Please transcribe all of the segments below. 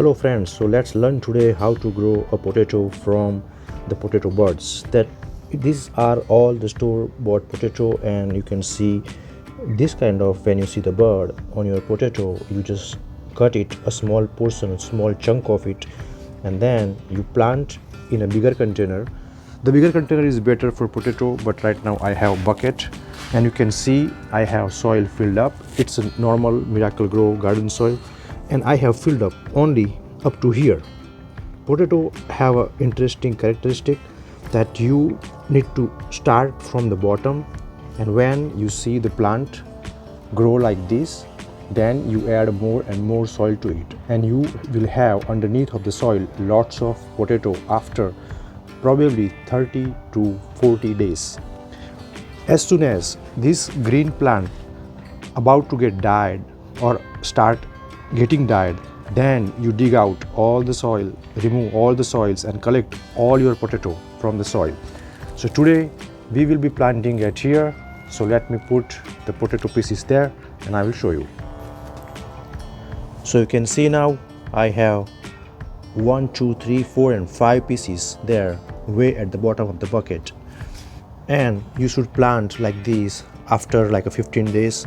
Hello friends, so let's learn today how to grow a potato from the potato buds. These are all the store-bought potato, and you can see this kind of, when you see the bud on your potato, you just cut it a small portion, a small chunk of it, and then you plant in a bigger container. The bigger container is better for potato, but right now I have bucket, and you can see I have soil filled up. It's a normal Miracle-Gro garden soil, and I have filled up only up to here. Potato have an interesting characteristic that you need to start from the bottom, and when you see the plant grow like this, then you add more and more soil to it, and you will have underneath of the soil lots of potato after probably 30 to 40 days. As soon as this green plant about to get dyed or start getting dyed, then you dig out all the soil, remove all the soils, and collect all your potato from the soil. So today we will be planting it here. So let me put the potato pieces there and I will show you. So you can see now I have 1, 2, 3, 4 and 5 pieces there way at the bottom of the bucket, and you should plant like this after like a 15 days,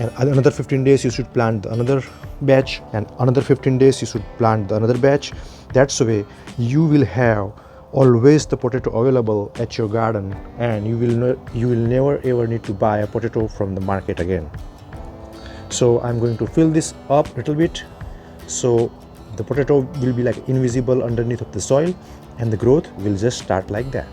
and another 15 days you should plant another batch, and another 15 days you should plant another batch. That's the way you will have always the potato available at your garden, and you will never ever need to buy a potato from the market again. So I'm going to fill this up a little bit, so the potato will be like invisible underneath of the soil, and the growth will just start like that.